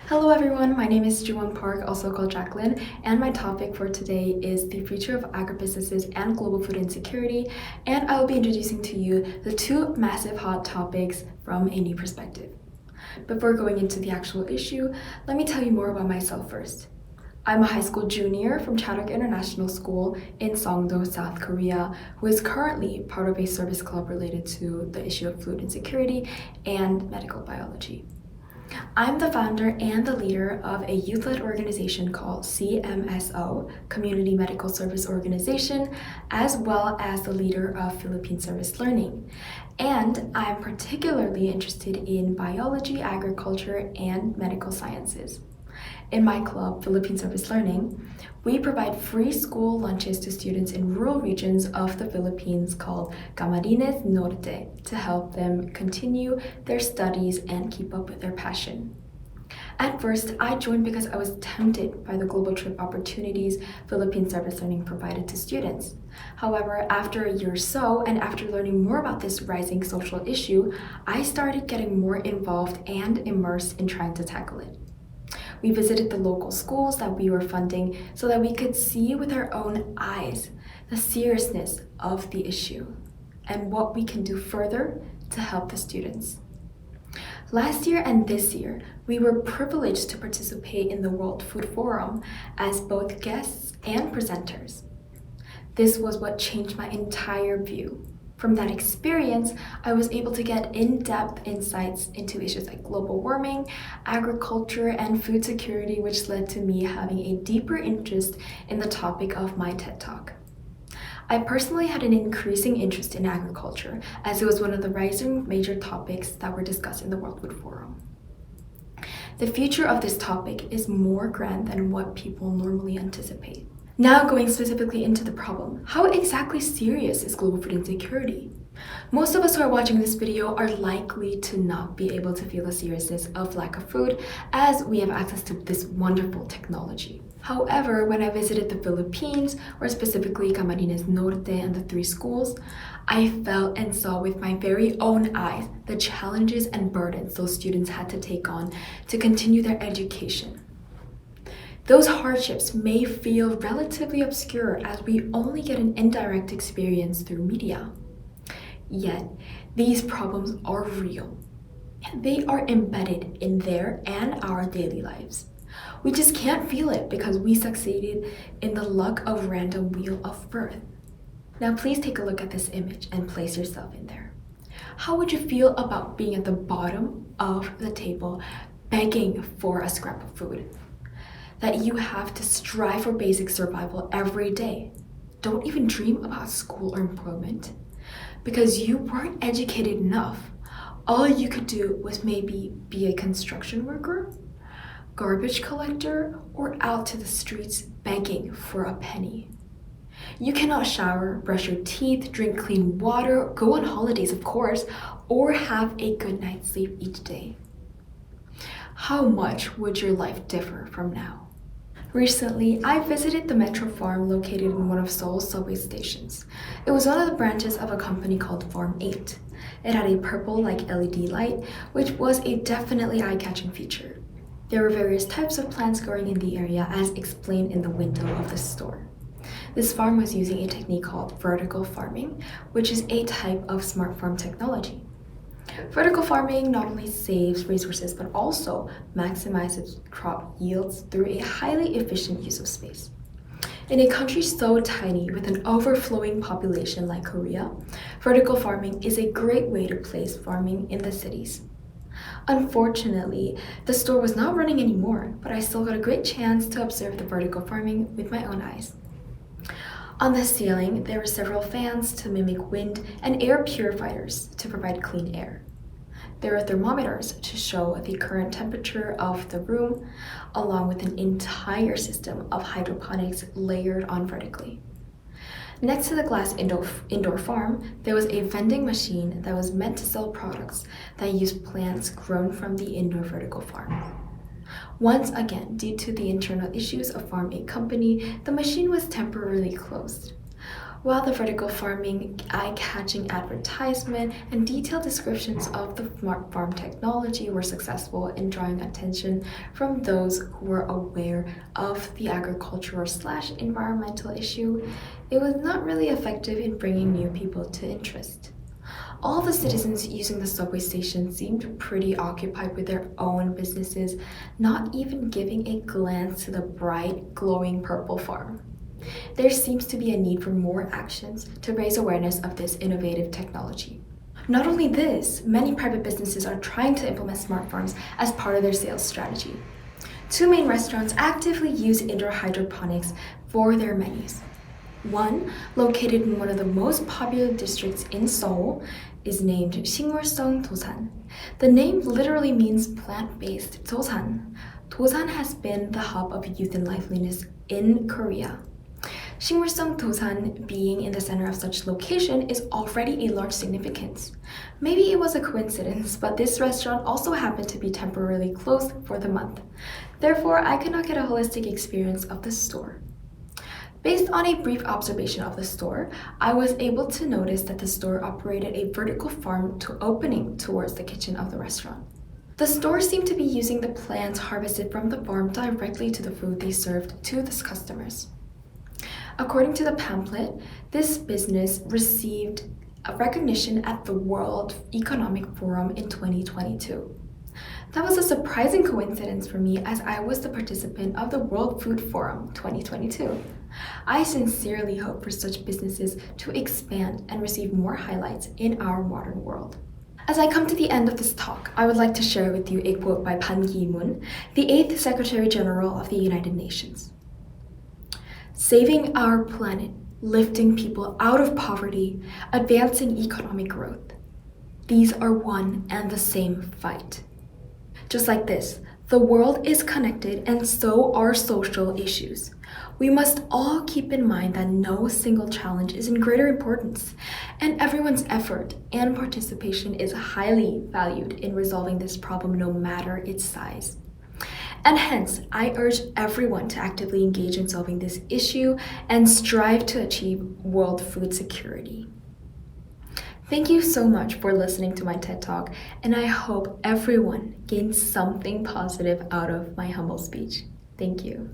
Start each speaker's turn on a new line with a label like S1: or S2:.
S1: Hello everyone, my name is Juwon Park, also called Jacqueline, and my topic for today is the future of agribusinesses and global food insecurity, and I will be introducing to you the two massive hot topics from a new perspective. Before going into the actual issue, let me tell you more about myself first. I'm a high school junior from Chadwick International School in Songdo, South Korea, who is currently part of a service club related to the issue of food insecurity and medical biology. I'm the founder and the leader of a youth-led organization called CMSO, Community Medical Service Organization, as well as the leader of Philippine Service Learning. And I'm particularly interested in biology, agriculture, and medical sciences. In my club, Philippine Service Learning, we provide free school lunches to students in rural regions of the Philippines called Camarines Norte to help them continue their studies and keep up with their passion. At first, I joined because I was tempted by the global trip opportunities Philippine Service Learning provided to students. However, after a year or so, and after learning more about this rising social issue, I started getting more involved and immersed in trying to tackle it. We visited the local schools that we were funding so that we could see with our own eyes the seriousness of the issue and what we can do further to help the students. Last year and this year, we were privileged to participate in the World Food Forum as both guests and presenters. This was what changed my entire view. From that experience, I was able to get in-depth insights into issues like global warming, agriculture, and food security, which led to me having a deeper interest in the topic of my TED Talk. I personally had an increasing interest in agriculture, as it was one of the rising major topics that were discussed in the World Food Forum. The future of this topic is more grand than what people normally anticipate. Now going specifically into the problem, how exactly serious is global food insecurity? Most of us who are watching this video are likely to not be able to feel the seriousness of lack of food as we have access to this wonderful technology. However, when I visited the Philippines, or specifically Camarines Norte and the three schools, I felt and saw with my very own eyes the challenges and burdens those students had to take on to continue their education. Those hardships may feel relatively obscure as we only get an indirect experience through media. Yet, these problems are real, and they are embedded in their and our daily lives. We just can't feel it because we succeeded in the luck of random wheel of birth. Now please take a look at this image and place yourself in there. How would you feel about being at the bottom of the table, begging for a scrap of food? That you have to strive for basic survival every day. Don't even dream about school or employment. Because you weren't educated enough, all you could do was maybe be a construction worker, garbage collector, or out to the streets begging for a penny. You cannot shower, brush your teeth, drink clean water, go on holidays of course, or have a good night's sleep each day. How much would your life differ from now? Recently, I visited the Metro Farm located in one of Seoul's subway stations. It was one of the branches of a company called Farm 8. It had a purple like LED light, which was a definitely eye-catching feature. There were various types of plants growing in the area as explained in the window of the store. This farm was using a technique called vertical farming, which is a type of smart farm technology. Vertical farming not only saves resources but also maximizes crop yields through a highly efficient use of space. In a country so tiny with an overflowing population like Korea, vertical farming is a great way to place farming in the cities. Unfortunately, the store was not running anymore, but I still got a great chance to observe the vertical farming with my own eyes. On the ceiling, there were several fans to mimic wind and air purifiers to provide clean air. There are thermometers to show the current temperature of the room, along with an entire system of hydroponics layered on vertically. Next to the glass indoor farm, there was a vending machine that was meant to sell products that used plants grown from the indoor vertical farm. Once again, due to the internal issues of Farm 8 company, the machine was temporarily closed. While the vertical farming, eye-catching advertisement, and detailed descriptions of the smart farm technology were successful in drawing attention from those who were aware of the agricultural/environmental issue, it was not really effective in bringing new people to interest. All the citizens using the subway station seemed pretty occupied with their own businesses, not even giving a glance to the bright, glowing purple farm. There seems to be a need for more actions to raise awareness of this innovative technology. Not only this, many private businesses are trying to implement smart farms as part of their sales strategy. Two main restaurants actively use indoor hydroponics for their menus. One, located in one of the most popular districts in Seoul, is named 식물성 도산. The name literally means plant-based 도산. Dosan has been the hub of youth and liveliness in Korea. 식물성 도산 being in the center of such location is already a large significance. Maybe it was a coincidence, but this restaurant also happened to be temporarily closed for the month. Therefore, I could not get a holistic experience of the store. Based on a brief observation of the store, I was able to notice that the store operated a vertical farm to opening towards the kitchen of the restaurant. The store seemed to be using the plants harvested from the farm directly to the food they served to the customers. According to the pamphlet, this business received a recognition at the World Economic Forum in 2022. That was a surprising coincidence for me as I was the participant of the World Food Forum 2022. I sincerely hope for such businesses to expand and receive more highlights in our modern world. As I come to the end of this talk, I would like to share with you a quote by Ban Ki-moon, the 8th Secretary General of the United Nations. Saving our planet, lifting people out of poverty, advancing economic growth. These are one and the same fight. Just like this, the world is connected and so are social issues. We must all keep in mind that no single challenge is in greater importance, and everyone's effort and participation is highly valued in resolving this problem no matter its size. And hence, I urge everyone to actively engage in solving this issue and strive to achieve world food security. Thank you so much for listening to my TED Talk, and I hope everyone gains something positive out of my humble speech. Thank you.